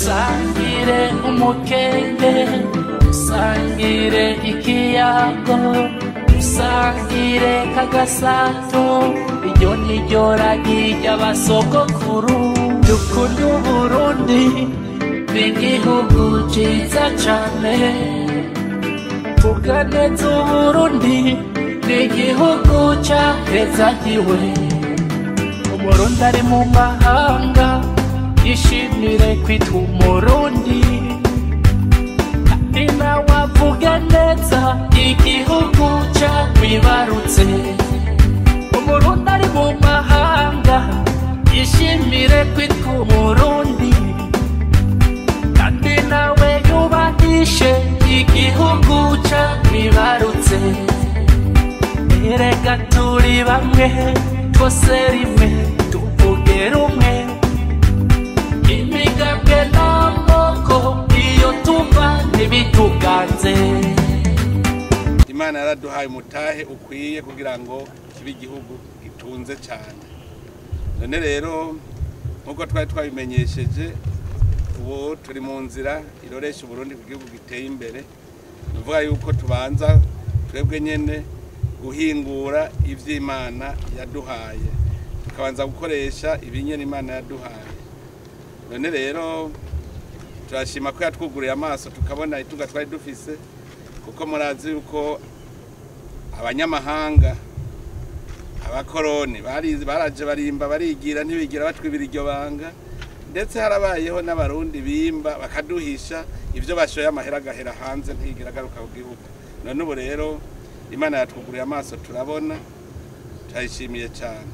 Sangire umukenge, sangire ikiyago, sangire kagasato, iryo niryo ragi ry'abasogokuru. Dukunda Uburundi n'igihugu ciza cane, vuga neza Uburundi n'igihugu cahezagiwe. Umurundi ari mu mahanga yishimire kwitwa Umurundi, kandi nawe avuge neza igihugu cakwibarutse. Umurundi ari mu mahanga yishimire kwitwa Umurundi, kandi nawe yubahishe igihugu cakwibarutse. Erega turi bamwe twose rimwe tuvuge rumwe, imigambwe n'amoko iyo tuva ntibituganze. Imana yaraduhaye umutahe ukwiye kugira ngo kibe igihugu gitunze cyane. None rero nkuko twari twabimenyesheje, ubu turi mu nzira iroresha Uburundi ku gihugu giteye imbere. Nuvuga yuko tubanza twebwe nyene guhingura ivy'Imana yaduhaye, tukabanza gukoresha ibinyene Imana yaduhaye. None rero turashima ko yatwuguriye amaso tukabona itunga twari dufise, kuko murazi yuko abanyamahanga abakoroni baraje barimba barigira ntibigira batwibira iryo banga, ndetse harabayeho n'abarundi bimba bakaduhisha ivyo bashoye amahera agahera hanze ntigira agaruka ku gihugu. None ubu rero Imana yatwuguriye amaso turabona, turayishimiye cyane.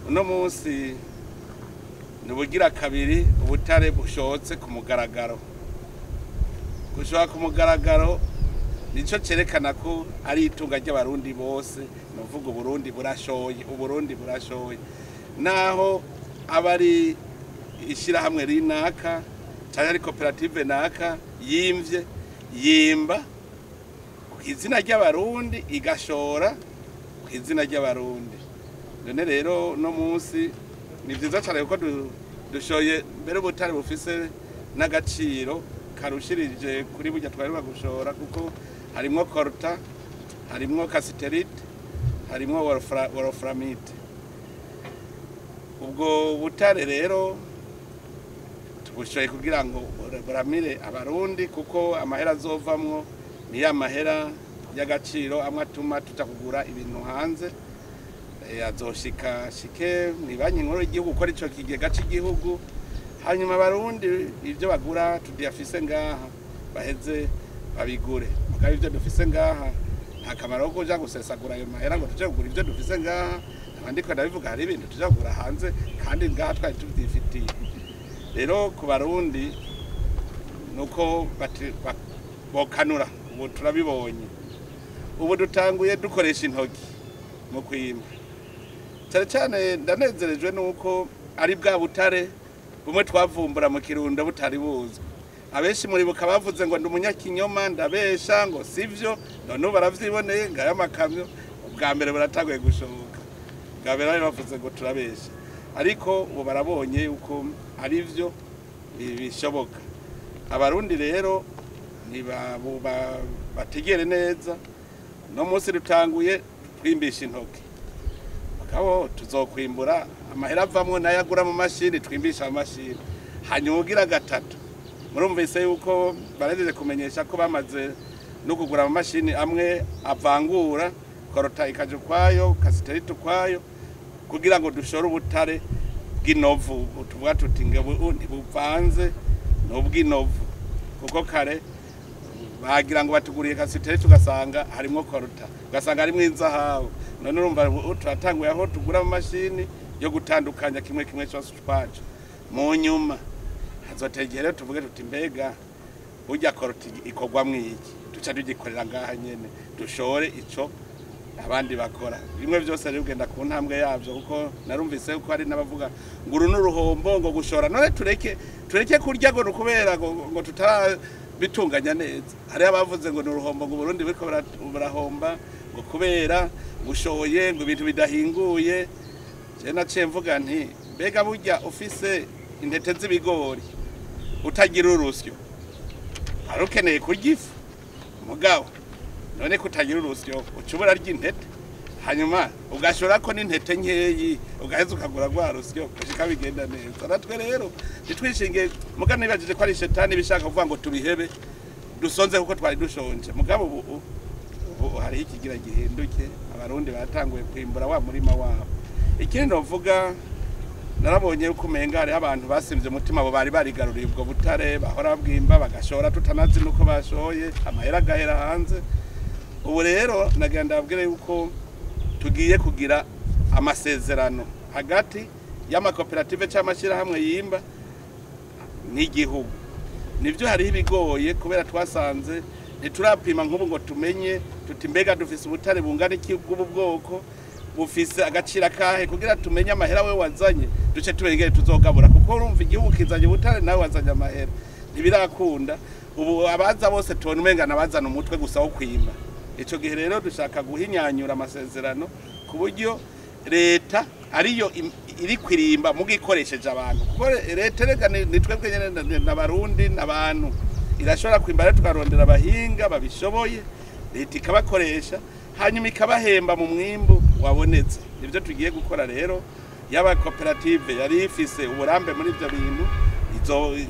Uno munsi nubugira kabiri ubutare bushotse ku mugaragaro. Gushoka ku mugaragaro nico cerekana ko ari itunga ry'abarundi bose. Nuvuga Uburundi burashoye, Uburundi burashoye. Naho abari ishira hamwe rinaka cyangwa ari koperative naka yimvye yimba izina ry'abarundi igashora izina ry'abarundi. None rero no munsi ni byiza cyane kuko dushoye mbere ubutare bufise n'agaciro karushirije kuri burya twari bagushora, kuko harimwo colta, harimwo cassiterite, harimwo wolframite. Ubwo butare rero tubushoye kugira ngo buramire abarundi, kuko amahera azovamwo ni ya mahera y'agaciro amwe atuma tutakugura ibintu hanze. Azoshika shike ni banki nkuru y'igihugu ko arico kigega cy'igihugu, hanyuma abarundi ivyo bagura tudiyafise ngaha baheze babigure. Mugabe ivyo dufise ngaha nta kamaro ko kuja gusesagura ayo mahera ngo tuje kugura ivyo dufise ngaha, abandi ko ndabivuga hari ibintu tuje kugura hanze kandi ngaha twari tuvyifitiye. Rero ku barundi nuko bokanura. Ubu turabibonye, ubu dutanguye dukoresha intoki mu kwimba. Cyane cyane ndanezerejwe nuko ari bwa butare bumwe twavumbura mu Kirundo butari buzwe. Abenshi muri buka bavuze ngo ndi umunyakinyoma, ndabesha ngo sivyo, none baravyiboneye ngaya makamyo. Ubwa mbere baratanguye gushoboka, bwa mbere bavuze ngo turabesha, ariko ubu barabonye yuko ari byo bishoboka. Abarundi rero bategere neza. No munsi rutanguye twimbisha intoki, bakabo tuzokwimbura amahera avamwo nayagura mu mashini, twimbisha amashini. Hanyuma ugira gatatu murumvise yuko barajeje kumenyesha ko bamaze no kugura mu mashini amwe avangura korota ikaje kwayo, cassiterite kwayo, kugira ngo dushore ubutare bw'inovu. Tuvuga tuti ngo ntibuvanze n'ubw'inovu, kuko kare bagira ngo batuguriye cassiterite tugasanga harimo korota, ugasanga harimo inzahabu. None urumva turatanguye aho tugura mu mashini yo gutandukanya kimwe kimwe cyose twacu. Mu nyuma hazotegere tuvuge tuti mbega burya korota ikogwa mwiki, tuca tugikorera ngaha nyene dushore ico abandi bakora. Bimwe byose ari ugenda ku ntambwe yavyo, kuko narumvise uko ari nabavuga ngo uru n'uruhombo ngo gushora. None tureke kurya ngo kubera ngo tutara bitunganya neza. Hari abavuze ngo n'uruhombo ngo Burundi biriko barahomba ngo kubera ushoye ngo ibintu bidahinguye je naciye mvuga nti mbega burya ufise intete z'ibigori utagira urusyo arukeneye kurya ifu mugabo none kutagira urusyo ucubura ry'intete hanyuma ugashora ko n'intete nkeyi ugaheza ukagura rwa rusyo kushika bigenda neza natwe rero nitwishinge mugabo nibajije ko ari shetani bishaka kuvuga ngo tubihebe dusonze kuko twari dushonje mugabo ubu hari ikigira gihinduke abarundi batanguye kwimbura wa murima wabo ikindi novuga narabonye uko umenga hari abantu basimvye umutima abo bari barigaruriye ubwo butare bahora babwimba bagashora tutanazi nuko bashoye amahera agahera hanze ubu rero nagenda babwire yuko tugiye kugira amasezerano hagati y'amakoperative cy'amashirahamwe yimba n'igihugu nivyo hari ibigoye kubera twasanze ntiturapima nk'ubu ngo tumenye tuti mbega dufise ubutare bungana iki bw'ubwoko bufise agaciro kahe kugira tumenye amahera we wazanye duce tubengere tuzogabura kuko urumva igihugu kizanye ubutare nawe wazanye amahera ntibirakunda ubu abaza bose tubona umenga nabazana umutwe gusa wo kwimba ico gihe rero dushaka guhinyanyura amasezerano ku buryo leta ariyo iri kwirimba mu gikoresheje abantu kuko leta rega nitwebwe nyene n'abarundi n'abantu irashobora kwimba rero tukarondera abahinga babishoboye leta ikabakoresha hanyuma ikabahemba mu mwimbu wabonetse nivyo tugiye gukora rero yaba koperative yari ifise uburambe muri ivyo bintu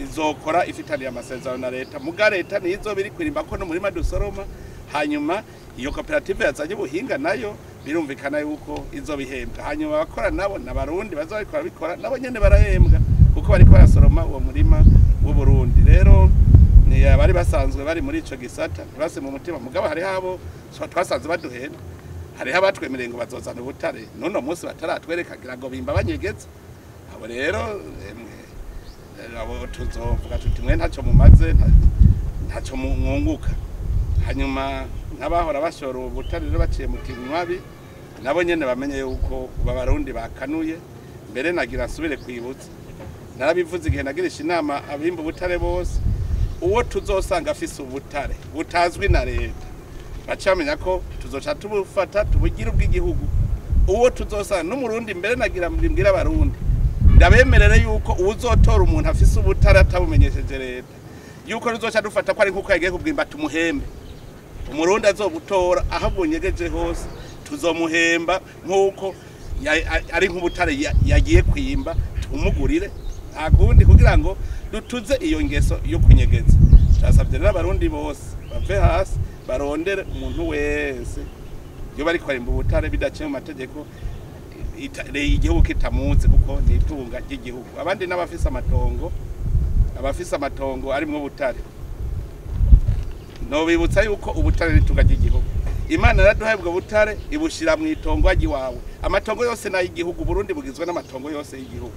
izokora ifitaniye amasezerano na leta muga leta nizo biri kwirimba ko n'umurima dusoroma hanyuma iyo koperative yazanye ubuhinga nayo birumvikana yuko izo bihembwa hanyuma abakora nabo n'abarundi bazabikora bikora nabo nyene barahembwa kuko bariko barasoroma uwo murima w'u Burundi rero ni abari basanzwe bari muri ico gisata ntibase mu mutima mugabo hari habo twasanze baduhenda hari abatwemereye ngo bazozana ubutare none munsi bataratwereka kugira ngo bimba banyegeze abo rero abo tuzovuga tuti mwe ntacyo mumaze ntacyo mwunguka hanyuma n'abahora bashora ubutare rero baciye mu kinywabi nabo nyene bamenye yuko babarundi bakanuye mbere nagira asubire kwibutsa narabivuze igihe nagirisha inama abimba ubutare bose uwo tuzosanga afise ubutare butazwi na leta bacamenya ko tuzoca tubufata tubugira ubw'igihugu uwo tuzosanga n'umurundi mbere nagira mbwira abarundi ndabemerere yuko uzotora umuntu afise ubutare atabumenyesheje leta yuko tuzoca dufata ko ari nkuko yagiye kubwimba tumuhembe umurundi azobutora aho bunyegeje hose tuzomuhemba nkuko ari nk'ubutare yagiye kwimba tumugurire akundi kugira ngo dutuze iyo ngeso yo kunyegeza cyasabye n'abarundi bose bave hasi barondere umuntu wese yo bari kwarimba ubutare bidaciye mu mategeko igihugu kitamuzi kuko ni itunga ry'igihugu abandi n'abafise amatongo arimwo ubutare no bibutsa yuko ubutare ritunga ry'igihugu Imana yaraduhaye ubwo butare ibushira mu itongo agiwawe amatongo yose na y'igihugu Burundi bugizwe n'amatongo yose y'igihugu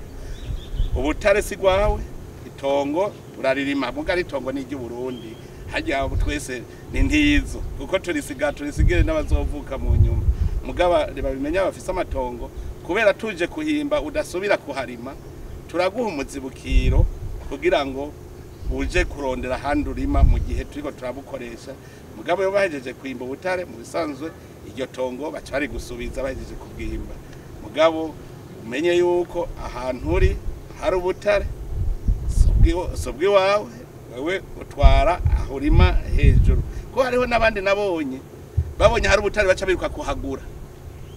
ubutare sigwawe itongo turaririma mugari itongo ni ry'Uburundi hajya twese ni ntizo kuko turisigire n'abazovuka mu nyuma mugaba babimenya bafise amatongo kubera tuje kuhimba udasubira kuharima turaguha umuzibukiro kugira ngo uje kurondera handi urima mu gihe turiko turabukoresha mugabo yo bahejeje kwimba ubutare mu bisanzwe iryo tongo baca bari gusubiza bahejeje kubwimba mugabo umenye yuko ahantu uri hari ubutare sobwi wawe wewe utwara ahurima hejuru ko hariho nabandi nabonye babonye hari ubutare baca biruka kuhagura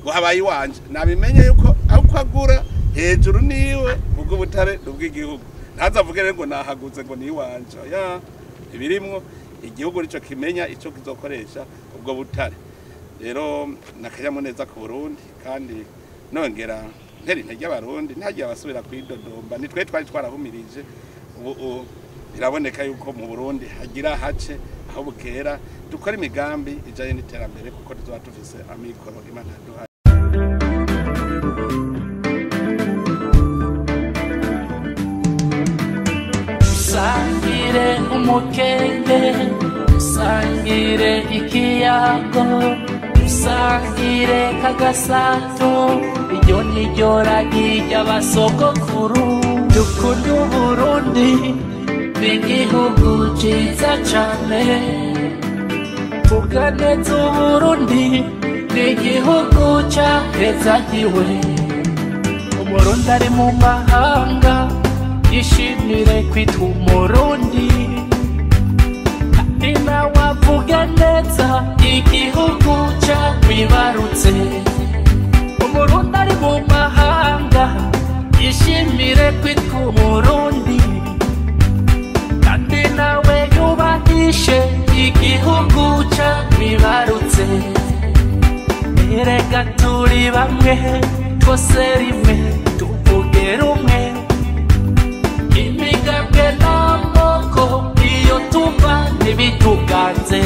ngo habaye wanje nabimenye yuko aho kwagura hejuru niwe ubwo butare n'ubw'igihugu ntazavuge rero ngo nahaguze ngo ni wanje ya ibirimwo igihugu nico kimenya ico kizokoresha ubwo butare rero nakayamuneza ku Burundi kandi nongera nteri intege abarundi ntagiye abasubira kwidodomba nitwe twari twarahumirije ubu biraboneka yuko mu Burundi hagira hace aho bukera dukora imigambi ijanye n'iterambere kuko tuzoba tufise amikoro Imana yaduhaye Sangire umukenge sangire ikiyago sangire kagasato iryo niryo ragi ry'abasogokuru dukunda Uburundi n'igihugu ciza cane tuganeza Uburundi n'igihugu cahezagiwe. Umurundi ari mu mahanga yishimire kwitwa umurundi, kandi nawe avuge neza igihugu camwibarutse. Umurundi ari mu mahanga yishimire kwitwa umurundi, kandi nawe yubahishe igihugu camwibarutse. Erega turi bamwe twose rimwe tuvuge rumwe, imigambwe n'amoko iyo tuva ntibituganze.